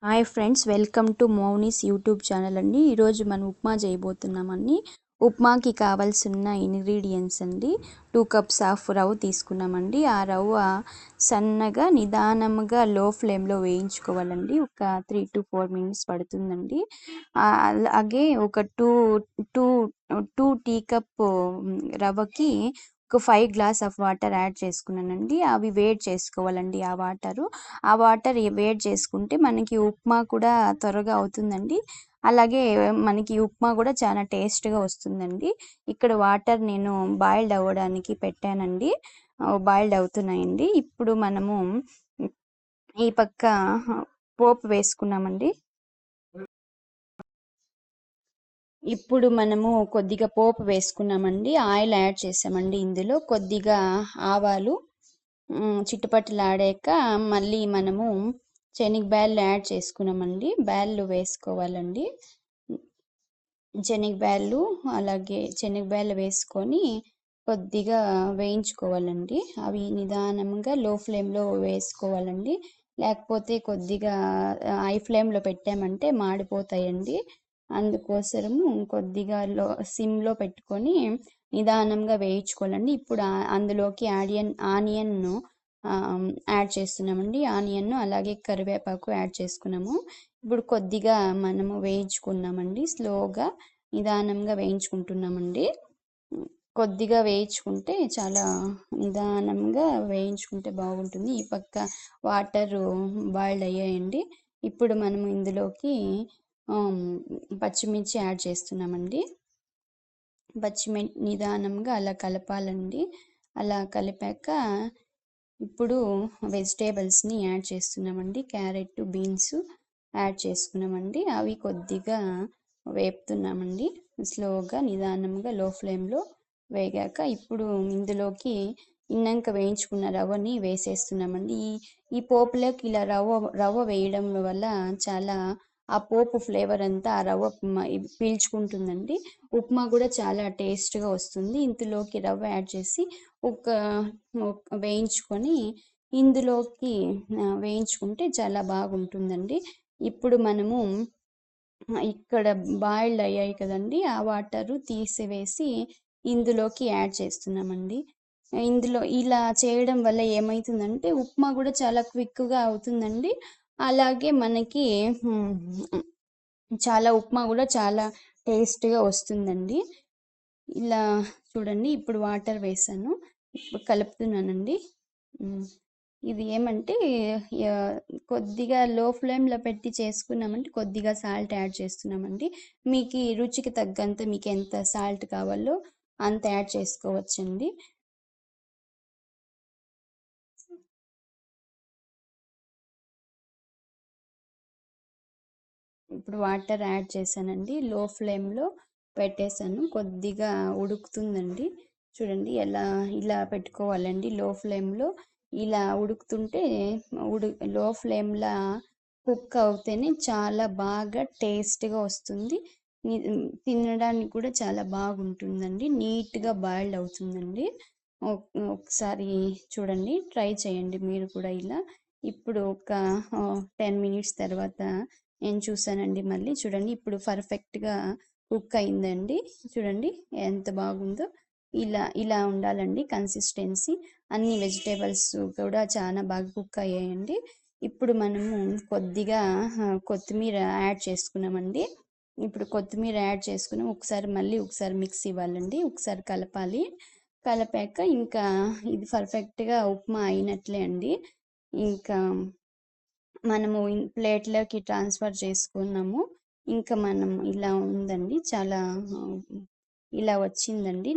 Hi friends, welcome to Mouni's YouTube channel అండి. ఈరోజు మనం ఉప్మా చేయబోతున్నామండి. ఉప్మాకి కావాల్సిన ఇంగ్రీడియంట్స్ అండి. 2 కప్స్ ఆఫ్ రవ్వ తీసుకున్నామండి. ఆ రవ్వ సన్నగా నిదానంగా లో ఫ్లేమ్లో వేయించుకోవాలండి. ఒక 3 to 4 మినిట్స్ పడుతుందండి. అలాగే ఒక టూ టీ కప్ రవ్వకి ఒక 5 గ్లాస్ ఆఫ్ వాటర్ యాడ్ చేసుకున్నానండి. అవి వేడి చేసుకోవాలండి. ఆ వాటర్ వేడి చేసుకుంటే మనకి ఉప్మా కూడా త్వరగా అవుతుందండి. అలాగే మనకి ఉప్మా కూడా చాలా టేస్ట్గా వస్తుందండి. ఇక్కడ వాటర్ నేను బాయిల్డ్ అవ్వడానికి పెట్టానండి. బాయిల్డ్ అవుతున్నాయండి. ఇప్పుడు మనము ఈ పక్క పోపు వేసుకున్నామండి. ఇప్పుడు మనము కొద్దిగా పోపు వేసుకున్నామండి. ఆయిల్ యాడ్ చేసామండి. ఇందులో కొద్దిగా ఆవాలు చిట్టుపట్టులాడాక మళ్ళీ మనము శనగబ్యాళ్ళు యాడ్ చేసుకున్నామండి. బ్యాళ్ళు వేసుకోవాలండి. శనగబ్యాళ్ళు వేసుకొని కొద్దిగా వేయించుకోవాలండి. అవి నిదానంగా లో ఫ్లేమ్లో వేసుకోవాలండి. లేకపోతే కొద్దిగా హై ఫ్లేమ్లో పెట్టామంటే మాడిపోతాయండి. అందుకోసము కొద్దిగా సిమ్లో పెట్టుకొని నిదానంగా వేయించుకోవాలండి. ఇప్పుడు అందులోకి ఆనియన్ యాడ్ చేస్తున్నామండి. ఆనియన్ అలాగే కరివేపాకు యాడ్ చేసుకున్నాము. ఇప్పుడు కొద్దిగా మనము వేయించుకున్నామండి. స్లోగా నిదానంగా వేయించుకుంటున్నామండి. కొద్దిగా వేయించుకుంటే చాలా నిదానంగా వేయించుకుంటే బాగుంటుంది. ఈ పక్క వాటర్ బాయిల్డ్ అయ్యాయండి. ఇప్పుడు మనం ఇందులోకి పచ్చిమిర్చి యాడ్ చేస్తున్నామండి. నిదానంగా అలా కలపాలండి. అలా కలిపాక ఇప్పుడు వెజిటేబుల్స్ని యాడ్ చేస్తున్నామండి. క్యారెట్, బీన్స్ యాడ్ చేసుకున్నామండి. అవి కొద్దిగా వేపుతున్నామండి. స్లోగా నిదానంగా లో ఫ్లేమ్లో వేగాక ఇప్పుడు ఇందులోకి ఇందాక వేయించుకున్న రవ్వని వేసేస్తున్నామండి. ఈ పోపులోకి ఇలా రవ్వ వేయడం వల్ల చాలా ఆ పోపు ఫ్లేవర్ అంతా ఆ రవ్వ పీల్చుకుంటుందండి. ఉప్మా కూడా చాలా టేస్ట్గా వస్తుంది. ఇందులోకి రవ్వ యాడ్ చేసి ఒక వేయించుకొని ఇందులోకి వేయించుకుంటే చాలా బాగుంటుందండి. ఇప్పుడు మనము ఇక్కడ బాయిల్డ్ అయ్యాయి కదండి, ఆ వాటరు తీసివేసి ఇందులోకి యాడ్ చేస్తున్నామండి. ఇందులో ఇలా చేయడం వల్ల ఏమవుతుందంటే ఉప్మా కూడా చాలా క్విక్గా అవుతుందండి. అలాగే మనకి ఉప్మా కూడా చాలా టేస్ట్గా వస్తుందండి. ఇలా చూడండి, ఇప్పుడు వాటర్ వేసాను, ఇప్పుడు కలుపుతున్నానండి. ఇది ఏమంటే కొద్దిగా లో ఫ్లేమ్లో పెట్టి చేసుకున్నామంటే కొద్దిగా సాల్ట్ యాడ్ చేస్తున్నామండి. మీకు రుచికి తగ్గంత మీకు ఎంత సాల్ట్ కావాలో అంత యాడ్ చేసుకోవచ్చండి. ఇప్పుడు వాటర్ యాడ్ చేశానండి. లో ఫ్లేమ్లో పెట్టేశాను. కొద్దిగా ఉడుకుతుందండి. చూడండి ఇలా పెట్టుకోవాలండి. లో ఫ్లేమ్లో ఇలా ఉడుకుతుంటే లో ఫ్లేమ్లో కుక్ అవుతేనే చాలా బాగా టేస్ట్గా వస్తుంది. తినడానికి కూడా చాలా బాగుంటుందండి. నీట్గా బాయిల్డ్ అవుతుందండి. ఒకసారి చూడండి, ట్రై చేయండి మీరు కూడా ఇలా. ఇప్పుడు ఒక 10 మినిట్స్ తర్వాత నేను చూసానండి. మళ్ళీ చూడండి, ఇప్పుడు పర్ఫెక్ట్గా కుక్ అయిందండి. చూడండి ఎంత బాగుందో. ఇలా ఉండాలండి కన్సిస్టెన్సీ. అన్ని వెజిటేబుల్స్ కూడా చాలా బాగా కుక్ అయ్యాయండి. ఇప్పుడు మనము కొద్దిగా కొత్తిమీర యాడ్ చేసుకున్నామండి. ఇప్పుడు కొత్తిమీర యాడ్ చేసుకుని ఒకసారి మిక్స్ ఇవ్వాలండి. ఒకసారి కలపాలి. కలిపాక ఇంకా ఇది పర్ఫెక్ట్గా ఉప్మా అయినట్లే అండి. ఇంకా మనము ప్లేట్లోకి ట్రాన్స్ఫర్ చేసుకున్నాము. ఇంకా మనం ఇలా ఉందండి, చాలా ఇలా వచ్చిందండి.